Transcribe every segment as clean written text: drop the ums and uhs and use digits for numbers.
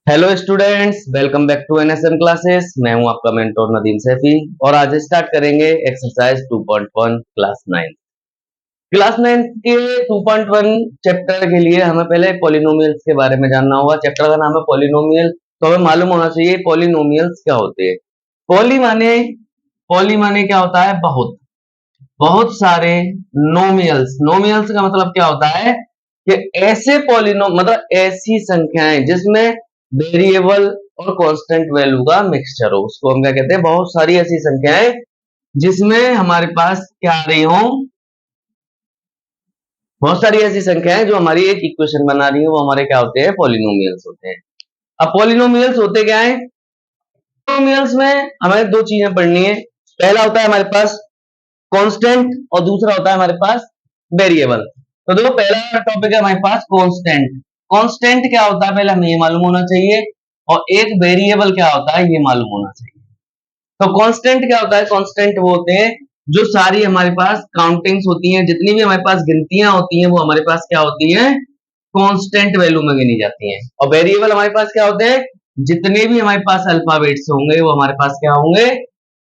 Hello students, welcome back to NSM classes. मैं हूं आपका मेंटोर नदीम सैफी और आज स्टार्ट करेंगे एक्सरसाइज 2.1 क्लास 9। क्लास 9 के 2.1 चैप्टर के लिए हमें पहले पॉलिनोमियल्स के बारे में जानना होगा। चैप्टर का नाम है पॉलिनोमियल, तो हमें मालूम होना चाहिए पॉलिनोमियल्स क्या होते हैं। पॉली माने क्या होता है? बहुत बहुत सारे नोमियल्स। नोमियल्स का मतलब क्या होता है कि ऐसे मतलब ऐसी संख्याएं जिसमें वेरिएबल और कांस्टेंट वैल्यू का मिक्सचर हो, उसको हम क्या कहते हैं? बहुत सारी ऐसी संख्याएं जिसमें हमारे पास क्या आ रही हो, बहुत सारी ऐसी संख्याएं जो हमारी एक इक्वेशन बना रही है, वो हमारे क्या होते हैं? पॉलिनोमियल्स होते हैं। अब पॉलिनोमियल्स होते क्या है? पॉलिनोमियल्स में हमें दो चीजें पढ़नी है। पहला होता है हमारे पास कांस्टेंट और दूसरा होता है हमारे पास वेरिएबल। तो देखो, पहला टॉपिक है हमारे पास कांस्टेंट। कांस्टेंट क्या होता है पहले हमें ये मालूम होना चाहिए, और एक वेरिएबल क्या होता है ये मालूम होना चाहिए। तो कांस्टेंट क्या होता है? कांस्टेंट वो होते हैं जो सारी हमारे पास काउंटिंग्स होती हैं, जितनी भी हमारे पास गिनतियां होती हैं वो हमारे पास क्या होती हैं? कांस्टेंट वैल्यू में गिनी जाती हैं। और वेरिएबल हमारे पास क्या होते हैं? जितने भी हमारे पास अल्फाबेट्स होंगे वो हमारे पास क्या होंगे?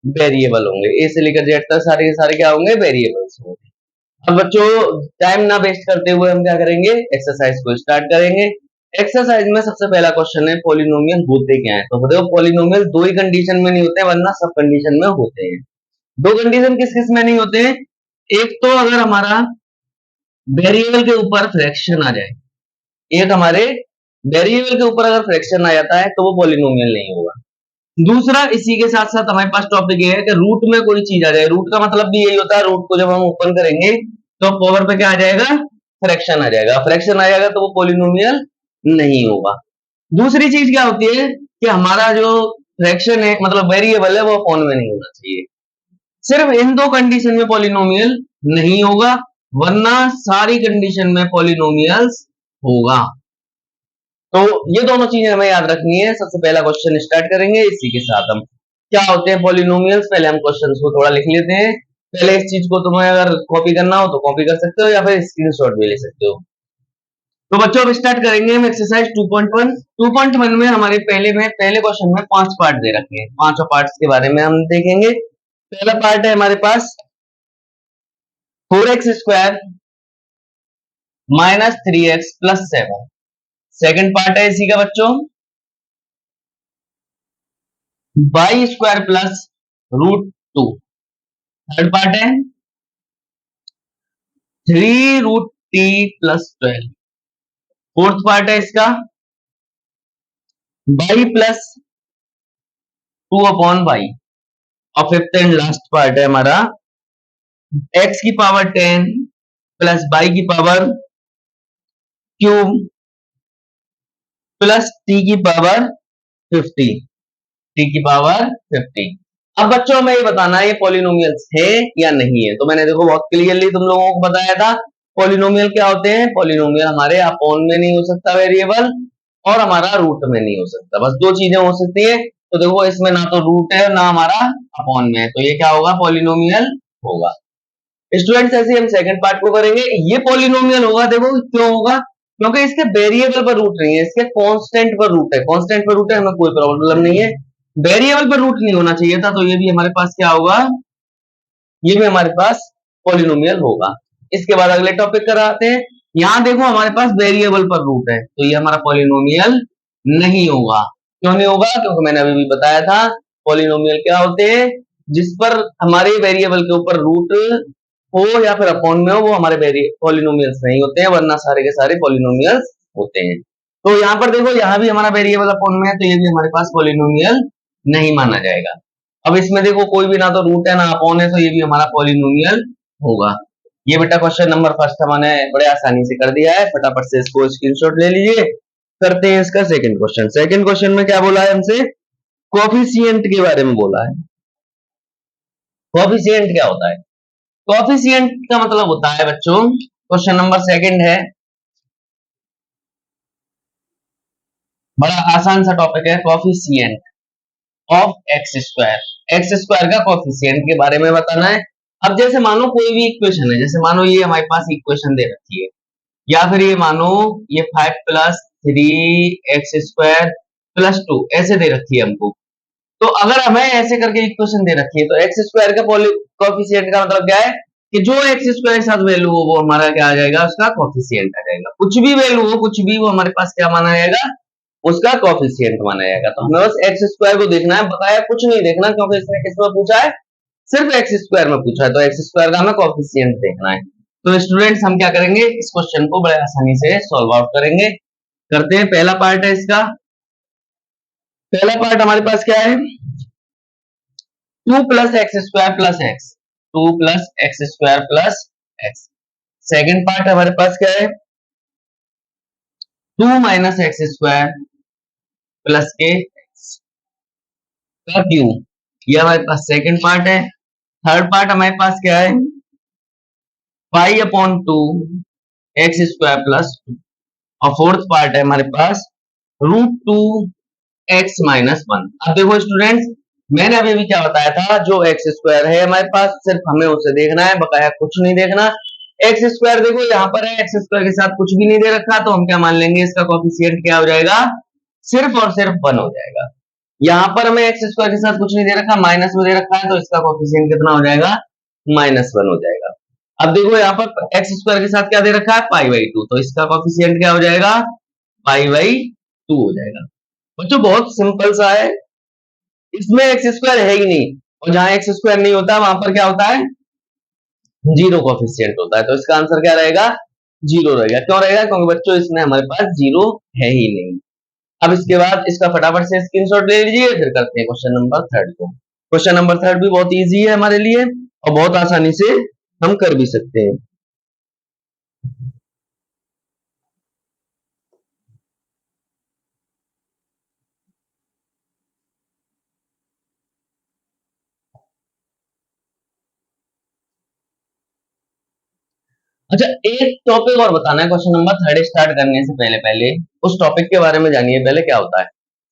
वेरिएबल होंगे। ए से लेकर जेड तक सारे के सारे क्या होंगे? वेरिएबल्स होंगे। अब बच्चों, टाइम ना वेस्ट करते हुए हम क्या करेंगे? एक्सरसाइज को स्टार्ट करेंगे। एक्सरसाइज में सबसे पहला क्वेश्चन है पॉलिनोमियल होते क्या है। तो देखो, पॉलिनोमियल दो ही कंडीशन में नहीं होते, वरना सब कंडीशन में होते हैं। दो कंडीशन किस किस में नहीं होते हैं? एक तो अगर हमारा वेरिएबल के ऊपर फ्रैक्शन आ जाए, एक हमारे वेरिएबल के ऊपर अगर फ्रैक्शन आ जाता है तो वो पॉलिनोमियल नहीं होगा। दूसरा, इसी के साथ साथ हमारे पास टॉपिक ये है कि रूट में कोई चीज आ जाए। रूट का मतलब भी यही होता है, रूट को जब हम ओपन करेंगे तो पावर पे क्या आ जाएगा? फ्रैक्शन आ जाएगा। फ्रैक्शन आ जाएगा तो वो पॉलिनोमियल नहीं होगा। दूसरी चीज क्या होती है कि हमारा जो फ्रैक्शन है मतलब वेरिएबल है वो अपॉन में नहीं होना चाहिए। सिर्फ इन दो कंडीशन में पॉलिनोमियल नहीं होगा, वरना सारी कंडीशन में पॉलिनोमियल्स होगा। तो ये दोनों चीजें हमें याद रखनी है। सबसे पहला क्वेश्चन स्टार्ट करेंगे इसी के साथ हम। क्या होते हैं पॉलिनोमियल्स? पहले हम क्वेश्चन को थोड़ा लिख लेते हैं। पहले इस चीज को तुम्हें अगर कॉपी करना हो तो कॉपी कर सकते हो या फिर स्क्रीनशॉट भी ले सकते हो। तो बच्चों अब स्टार्ट करेंगे हम एक्सरसाइज 2.1। 2.1 में हमारे पहले क्वेश्चन में 5 पार्ट दे रखे हैं। पांचों पार्ट्स के बारे में हम देखेंगे। पहला पार्ट है हमारे पास 4x² minus 3x plus 7। Second part है इसी का बच्चों y² प्लस √2। थर्ड पार्ट है 3√t प्लस 12। फोर्थ पार्ट है इसका y प्लस 2/y। और फिफ्थ एंड लास्ट पार्ट है हमारा x की पावर 10 प्लस y की पावर क्यूब प्लस t की पावर 50। t की पावर 50। अब बच्चों हमें ये बताना है ये पॉलिनोमियल्स है या नहीं है। तो मैंने देखो बहुत क्लियरली तुम लोगों को बताया था पॉलिनोमियल क्या होते हैं। पॉलिनोमियल हमारे अपॉन में नहीं हो सकता वेरिएबल, और हमारा रूट में नहीं हो सकता। बस दो चीजें हो सकती है। तो देखो, इसमें ना तो रूट है ना हमारा अपॉन में है, तो ये क्या होगा? पॉलिनोमियल होगा। स्टूडेंट्स, ऐसे हम सेकंड पार्ट को करेंगे। ये पॉलिनोमियल होगा। देखो क्यों होगा? क्योंकि इसके वेरिएबल पर रूट नहीं है, इसके कांस्टेंट पर रूट है। कांस्टेंट पर रूट है, हमें कोई प्रॉब्लम नहीं है। वेरिएबल पर रूट नहीं होना चाहिए था, तो ये भी हमारे पास क्या होगा? ये भी हमारे पास पॉलिनोमियल होगा। इसके बाद अगले टॉपिक कराते हैं। यहां देखो हमारे पास वेरिएबल पर रूट है, तो ये हमारा पॉलिनोमियल नहीं होगा। क्यों नहीं होगा? क्योंकि मैंने अभी भी बताया था पॉलिनोमियल क्या होते हैं, जिस पर हमारे वेरिएबल के ऊपर रूट हो या फिर अपॉन में हो, वो हमारे पॉलिनोमियल्स नहीं होते हैं, वरना सारे के सारे पॉलिनोमियल्स होते हैं। तो यहाँ पर देखो, यहाँ भी हमारा वेरिएबल अपॉन में है, तो ये भी हमारे पास पॉलिनोमियल नहीं माना जाएगा। अब इसमें देखो कोई भी ना तो रूट है ना अपॉन है, तो ये भी हमारा पॉलिनोमियल होगा। ये बेटा क्वेश्चन नंबर फर्स्ट हमने बड़े आसानी से कर दिया है। फटाफट से इसको स्क्रीनशॉट ले लीजिए। करते हैं इसका सेकंड क्वेश्चन। सेकंड क्वेश्चन में क्या बोला है हमसे? कोफिशिएंट के बारे में बोला है। कोफिशिएंट क्या होता है? कोफिशिएंट का मतलब होता है बच्चों, क्वेश्चन नंबर सेकंड है, बड़ा आसान सा टॉपिक है। कोफिशिएंट ऑफ एक्स स्क्वायर का कोफिशिएंट के बारे में बताना है। अब जैसे मानो कोई भी इक्वेशन है, जैसे मानो ये हमारे पास इक्वेशन दे रखी है, या फिर ये मानो ये 5 + 3x² प्लस 2 ऐसे दे रखी है हमको। तो अगर हमें ऐसे करके इक्वेशन दे रखी है तो एक्स स्क्वायर का कोफिशिएंट का मतलब क्या है कि जो एक्स स्क्वायर के साथ वैल्यू हो वो हमारा क्या आ जाएगा, उसका कोफिशिएंट आ जाएगा। कुछ भी वैल्यू हो, कुछ भी, वो हमारे पास क्या माना जाएगा, उसका कोफिशिएंट माना जाएगा। तो हमें बस एक्स स्क्वायर को देखना है, बताया कुछ नहीं देखना, क्योंकि इसने किसमें पूछा है, सिर्फ एक्स स्क्वायर में पूछा है, तो एक्स स्क्वायर का हमें कोफिशिएंट देखना है। तो स्टूडेंट्स हम क्या करेंगे, इस क्वेश्चन को बड़े आसानी से सॉल्व आउट करेंगे। करते हैं, पहला पार्ट है इसका। पहला पार्ट हमारे पास क्या है, 2 plus x square plus x, 2 plus x square plus x. Second part हमारे पास क्या है, 2 माइनस एक्स स्क्वायर प्लस के का क्यू, ये हमारे पास सेकेंड पार्ट है। थर्ड पार्ट हमारे पास क्या है, pi upon 2 x square plus 2। और फोर्थ पार्ट है हमारे पास √2 एक्स माइनस 1। अब देखो स्टूडेंट्स, मैंने अभी भी क्या बताया था, जो एक्स स्क्वायर है हमारे पास सिर्फ हमें उसे देखना है, बकाया कुछ नहीं देखना। एक्स स्क्वायर देखो यहाँ पर है, एक्स स्क्वायर के साथ कुछ भी नहीं दे रखा, तो हम क्या मान लेंगे, इसका कोफिशिएंट क्या हो जाएगा, सिर्फ और सिर्फ 1 हो जाएगा। यहाँ पर हमें एक्स स्क्वायर के साथ कुछ नहीं दे रखा, माइनस में दे रखा है, तो इसका कोफिशिएंट कितना हो जाएगा, -1 हो जाएगा। अब देखो यहाँ पर एक्स स्क्वायर के साथ क्या दे रखा है, π/2, तो इसका कोफिशिएंट क्या हो जाएगा, π/2 हो जाएगा। बच्चों बहुत सिंपल सा है, इसमें एक्स स्क्वायर है ही नहीं, और जहां एक्स स्क्वायर नहीं होता वहां पर क्या होता है, जीरो कोफिशिएंट होता है। तो इसका आंसर क्या रहेगा, जीरो रहेगा। क्यों रहेगा, क्योंकि बच्चों इसमें हमारे पास जीरो है ही नहीं। अब इसके बाद इसका फटाफट से स्क्रीनशॉट ले लीजिए, फिर करते हैं क्वेश्चन नंबर 3 को। क्वेश्चन नंबर 3 भी बहुत इजी है हमारे लिए, और बहुत आसानी से हम कर भी सकते हैं। अच्छा, एक टॉपिक और बताना है क्वेश्चन नंबर 3 स्टार्ट करने से पहले पहले उस टॉपिक के बारे में जानिए पहले क्या होता है।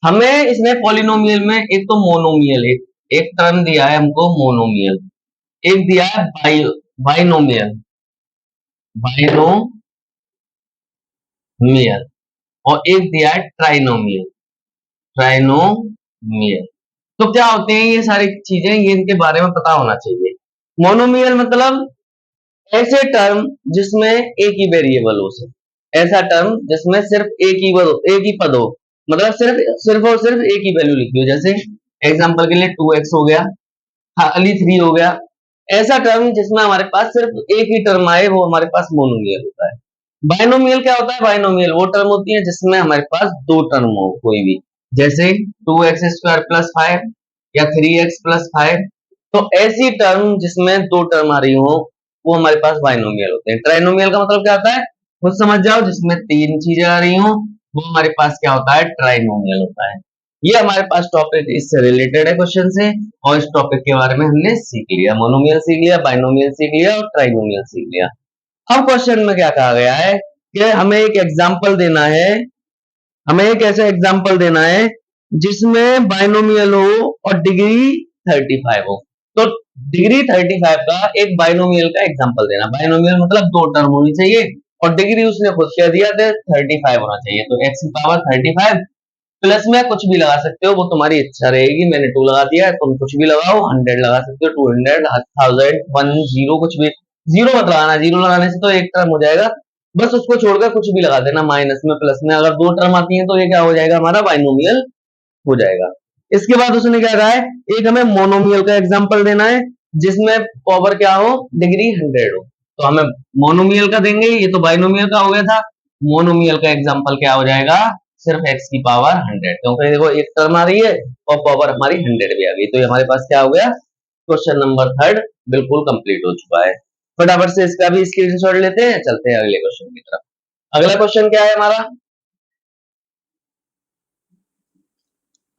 हमें इसमें पॉलिनोमियल में एक तो मोनोमियल, एक टर्म दिया है हमको मोनोमियल, एक दिया है बाइनोमियल, बाइनोमियल, और एक दिया है ट्राइनोमियल, ट्राइनोमियल। तो क्या होते हैं ये सारी चीजें, ये इनके बारे में पता होना चाहिए। मोनोमियल मतलब ऐसे टर्म जिसमें एक ही वेरिएबल हो, सिर्फ ऐसा टर्म जिसमें सिर्फ एक ही पद हो, मतलब सिर्फ और सिर्फ एक ही वैल्यू लिखी हो। जैसे एग्जांपल के लिए 2x हो गया, खाली 3 हो गया। ऐसा टर्म जिसमें हमारे पास सिर्फ एक ही टर्म आए, वो हमारे पास मोनोमियल होता है। बाइनोमियल क्या होता है, बाइनोमियल वो टर्म होती है जिसमें हमारे पास दो टर्म हो कोई भी, जैसे 2x स्क्वायर प्लस 5 या 3x प्लस 5। तो ऐसी टर्म जिसमें दो टर्म आ रही हो वो हमारे पास बाइनोमियल होते हैं। ट्राइनोमियल का मतलब क्या होता है, खुद समझ जाओ, जिसमें तीन चीजें आ रही हो वो हमारे पास क्या होता है, ट्राइनोमियल होता है। ये हमारे पास टॉपिक इससे रिलेटेड है क्वेश्चन से, और इस टॉपिक के बारे में हमने सीख लिया, मोनोमियल सीख लिया, बाइनोमियल सीख लिया और ट्राइनोमियल सीख लिया। अब क्वेश्चन में क्या कहा गया है कि हमें एक एग्जांपल देना है, हमें एक ऐसा एग्जांपल देना है जिसमें बाइनोमियल हो और डिग्री 35 हो। तो डिग्री 35 का एक बाइनोमियल का एग्जांपल देना। बाइनोमियल मतलब दो टर्म होनी चाहिए, और डिग्री उसने खुद कह दिया था 35 होना चाहिए। तो x की पावर 35 प्लस में कुछ भी लगा सकते हो, वो तुम्हारी इच्छा रहेगी। मैंने 2 लगा दिया है, तुम कुछ भी लगाओ, 100 लगा सकते हो, 200, 1000, 10, कुछ भी। जीरो मत लगाना, जीरो लगाने से तो एक टर्म हो जाएगा, बस उसको छोड़कर कुछ भी लगा देना, माइनस में प्लस में। अगर दो टर्म आती है तो ये क्या हो जाएगा, हमारा बाइनोमियल हो जाएगा। इसके बाद उसने क्या कहा है, एक हमें मोनोमियल का एग्जांपल देना है जिसमें पावर क्या हो, डिग्री 100 हो। तो हमें मोनोमियल का देंगे, ये तो बाइनोमियल का हो गया था। मोनोमियल का एग्जांपल क्या हो जाएगा, सिर्फ x की पावर 100, क्योंकि देखो एक टर्म आ रही है और पावर हमारी 100 भी आ गई। तो ये हमारे पास क्या हो गया, क्वेश्चन नंबर 3 बिल्कुल कंप्लीट हो चुका है। फटाफट से इसका भी स्क्रीनशॉट लेते हैं, चलते हैं अगले क्वेश्चन की तरफ। अगला क्वेश्चन क्या है हमारा,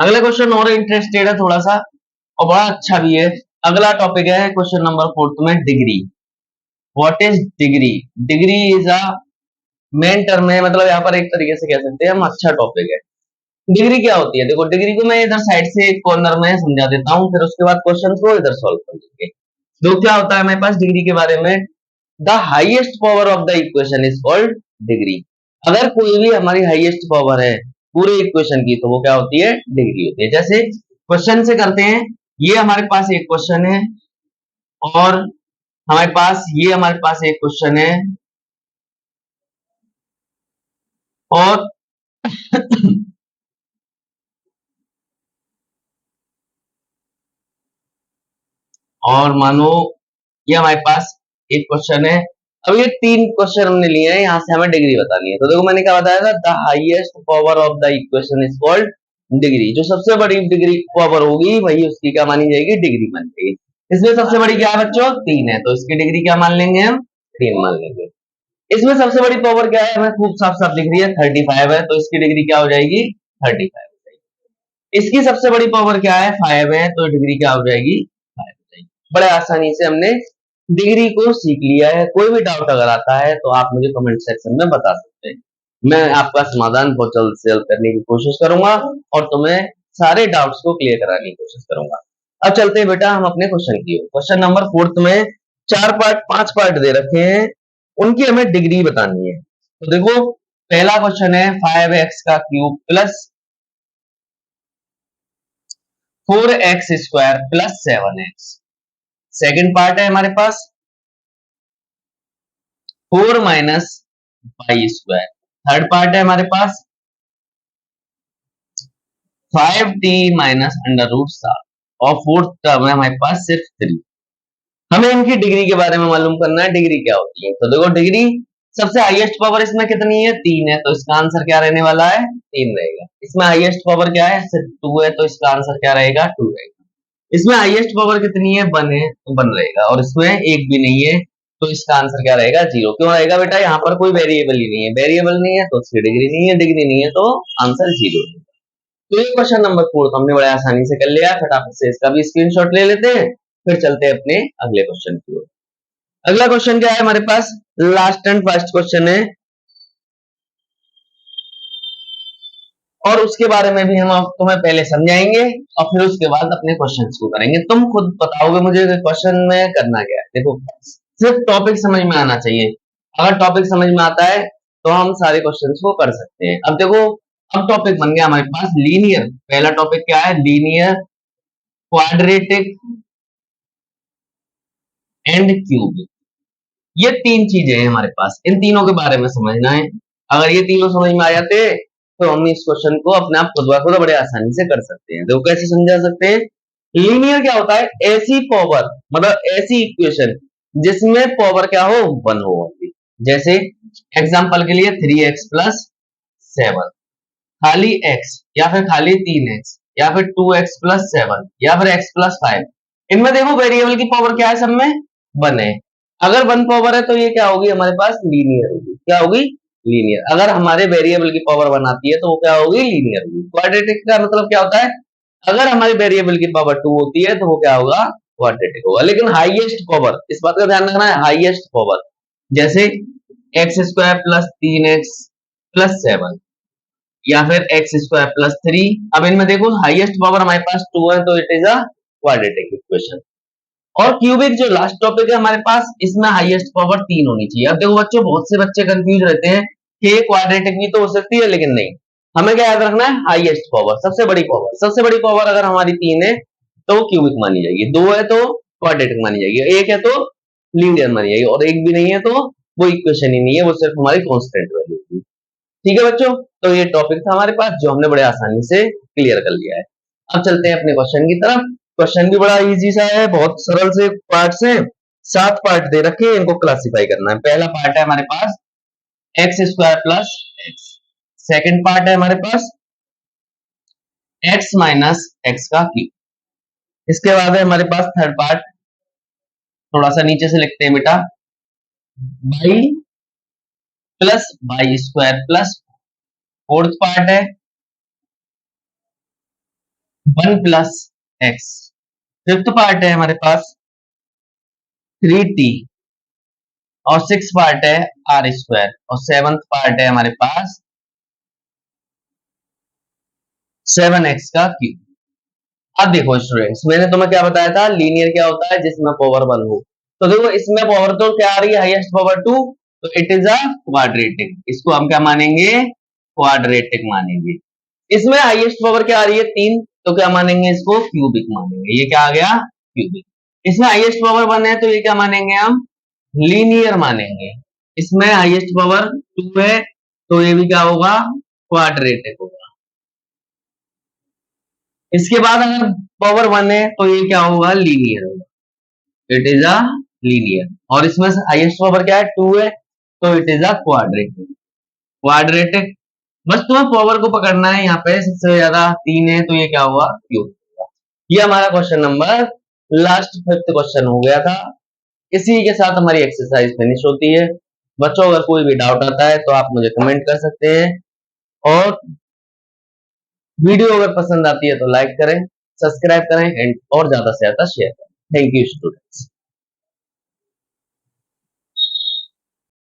अगला क्वेश्चन और इंटरेस्टेड है थोड़ा सा, और बड़ा अच्छा भी है। अगला टॉपिक है क्वेश्चन नंबर 4 में degree. What is degree, degree is a main term है, मतलब यहाँ पर एक तरीके से कह सकते हैं हम, अच्छा टॉपिक है। डिग्री क्या होती है, देखो डिग्री को मैं इधर साइड से एक कॉर्नर में समझा देता हूँ, फिर उसके बाद क्वेश्चन को इधर सॉल्व कर लेंगे। तो क्या होता है हमारे पास डिग्री के बारे में, the highest power of the equation is called degree. अगर कोई भी हमारी हाईएस्ट पावर है पूरे इक्वेशन की, तो वो क्या होती है, डिग्री होती है। जैसे क्वेश्चन से करते हैं, ये हमारे पास एक क्वेश्चन है और हमारे पास एक क्वेश्चन है और और मानो ये हमारे पास एक क्वेश्चन है। अब ये 3 क्वेश्चन हमने लिए हैं, यहाँ से हमें डिग्री बतानी है। तो देखो मैंने क्या बताया था, the highest power of the equation is called degree. जो सबसे बड़ी डिग्री पावर होगी वही उसकी क्या मानी जाएगी, डिग्री मानी जाएगी। इसमें सबसे बड़ी क्या है बच्चों, 3 है, तो इसकी डिग्री क्या मान लेंगे हम, 3 मान लेंगे। इसमें सबसे बड़ी पावर क्या है, हमें खूब साफ साफ दिख रही है, 35 है, तो इसकी डिग्री क्या हो जाएगी, 35 हो जाएगी। इसकी सबसे बड़ी पावर क्या है, 5 है, तो डिग्री क्या हो जाएगी, 5 हो जाएगी। बड़े आसानी से हमने डिग्री को सीख लिया है। कोई भी डाउट अगर आता है तो आप मुझे कमेंट सेक्शन में बता सकते हैं, मैं आपका समाधान बहुत जल्द से जल्द करने की कोशिश करूंगा और तुम्हें सारे डाउट्स को क्लियर कराने की कोशिश करूंगा। अब चलते हैं बेटा हम अपने क्वेश्चन की ओर। क्वेश्चन नंबर 4 में 5 पार्ट दे रखे हैं, उनकी हमें डिग्री बतानी है। तो देखो पहला क्वेश्चन है 5x का cube plus 4x square plus 7x। Second part है हमारे पास 4 minus Y square. Third part है हमारे पास 5t माइनस अंडर रूट 7 और फोर्थ टर्म है हमारे पास सिर्फ 3। हमें इनकी डिग्री के बारे में मालूम करना है, डिग्री क्या होती है। तो देखो डिग्री सबसे हाईएस्ट पावर इसमें कितनी है, 3 है, तो इसका आंसर क्या रहने वाला है, 3 रहेगा। इसमें हाईएस्ट पावर क्या है, सिर्फ 2 है, तो इसका आंसर क्या रहेगा, 2 रहेगा। इसमें हाईएस्ट पावर कितनी है, 1 है, तो 1 रहेगा, और इसमें एक भी नहीं है, तो इसका आंसर क्या रहेगा, 0। क्यों रहेगा बेटा, यहाँ पर कोई वेरिएबल ही नहीं है, वेरिएबल नहीं है तो उसकी डिग्री नहीं है, डिग्री नहीं है तो आंसर 0 है। तो ये क्वेश्चन नंबर 4 तो हमने बड़े आसानी से कर लिया। फटाफट से इसका भी स्क्रीनशॉट ले लेते हैं, फिर चलते हैं अपने अगले क्वेश्चन की ओर। अगला क्वेश्चन क्या है हमारे पास, लास्ट एंड फर्स्ट क्वेश्चन है और उसके बारे में भी हम तुम्हें पहले समझाएंगे और फिर उसके बाद अपने क्वेश्चन को करेंगे। तुम खुद बताओगे मुझे क्वेश्चन में करना क्या है। देखो सिर्फ टॉपिक समझ में आना चाहिए, अगर टॉपिक समझ में आता है तो हम सारे क्वेश्चंस को कर सकते हैं। अब देखो अब टॉपिक बन गया हमारे पास लीनियर। पहला टॉपिक क्या है, लीनियर, क्वाड्रेटिक एंड क्यूबिक। ये 3 चीजें हैं हमारे पास, इन तीनों के बारे में समझना है। अगर ये तीनों समझ में आ जाते तो हम इस क्वेश्चन को अपने आप खुद ब खुद बड़े आसानी से कर सकते हैं। देखो कैसे समझा सकते हैं। लीनियर क्या होता है, ऐसी पावर, मतलब ऐसी इक्वेशन जिसमें पावर क्या हो, 1 हो। जैसे एग्जांपल के लिए 3x प्लस 7, खाली x या फिर खाली 3x या फिर 2x प्लस 7 या फिर x प्लस 5। इनमें देखो वेरिएबल की पावर क्या है, सब में 1 है। अगर 1 पावर है तो ये क्या होगी, हमारे पास लीनियर होगी। क्या होगी, लीनियर। अगर हमारे वेरिएबल की पावर 1 आती है तो वो क्या होगी, लीनियर होगी। क्वाड्रेटिक का मतलब क्या होता है, अगर हमारी वेरिएबल की पावर 2 होती है तो वो क्या होगा, क्वाड्रेटिक होगा। लेकिन हाईएस्ट पावर, इस बात का ध्यान रखना है, हाईएस्ट पावर जैसे x square plus 3x plus 7 या फिर एक्स स्क्वायर प्लस 3। अब इनमें देखो हाईएस्ट पावर हमारे पास 2 है, तो it is a quadratic equation. और क्यूबिक जो लास्ट टॉपिक है हमारे पास, इसमें हाईएस्ट पावर 3 होनी चाहिए। अब देखो बच्चों बहुत से बच्चे कंफ्यूज रहते हैं कि क्वाड्रेटिक भी तो हो सकती है, लेकिन नहीं, हमें क्या याद रखना है, हाईएस्ट पावर, सबसे बड़ी पावर। सबसे बड़ी पावर अगर हमारी 3 है तो क्यूबिक मानी जाएगी, 2 है तो क्वाड्रेटिक मानी जाएगी, 1 है तो लीनियर मानी जाएगी, और 1 भी नहीं है तो वो इक्वेशन ही नहीं है, वो सिर्फ हमारी कांस्टेंट वैल्यू थी। ठीक है बच्चों, तो ये टॉपिक था हमारे पास जो हमने बड़े आसानी से क्लियर कर लिया है। अब चलते हैं अपने क्वेश्चन की तरफ। क्वेश्चन भी बड़ा इजी सा है, बहुत सरल से पार्ट्स हैं, 7 पार्ट दे रखे हैं, इनको क्लासिफाई करना है। पहला पार्ट है हमारे पास x square plus x. Second part है हमारे पास एक्स माइनस एक्स का क्यूब। इसके बाद है हमारे पास थर्ड पार्ट, थोड़ा सा नीचे से लिखते हैं बेटा, by plus by square plus. Fourth part है 1 प्लस एक्स। फिफ्थ पार्ट है हमारे पास 3t और 6 पार्ट है आर स्क्वायर और 7th पार्ट है हमारे पास 7x का क्यूब। अब देखो स्टूडेंट्स, मैंने तुम्हें क्या बताया था, लीनियर क्या होता है, जिसमें पावर 1 हो। तो देखो इसमें पावर तो क्या आ रही है, हाईएस्ट पावर 2, तो इट इज अ क्वाड्रेटिक। इसको हम क्या मानेंगे, क्वाड्रेटिक मानेंगे। इसमें हाईएस्ट पावर क्या आ रही है 3, तो क्या मानेंगे इसको क्यूबिक मानेंगे, ये क्या आ गया क्यूबिक। इसमें हाईएस्ट पावर 1 है तो ये क्या मानेंगे हम लीनियर मानेंगे। इसमें हाईएस्ट पावर 2 है तो ये भी क्या होगा क्वाड्रेटिक होगा। इसके बाद अगर पावर 1 है तो ये क्या होगा लीनियर होगा, इट इज अ लीनियर। और इसमें हाईएस्ट पावर क्या है 2 है तो it is a quadratic. Quadratic बस तुम्हें पावर को पकड़ना है, यहाँ पे सबसे ज्यादा 3 है तो ये क्या हुआ क्यूब। ये हमारा question number last 5th question हो गया था। इसी के साथ हमारी एक्सरसाइज फिनिश होती है। बच्चों अगर कोई भी डाउट आता है तो आप मुझे कमेंट कर सकते हैं, और वीडियो अगर पसंद आती है तो लाइक करें, सब्सक्राइब करें एंड और ज्यादा से ज्यादा शेयर करें। Thank you students.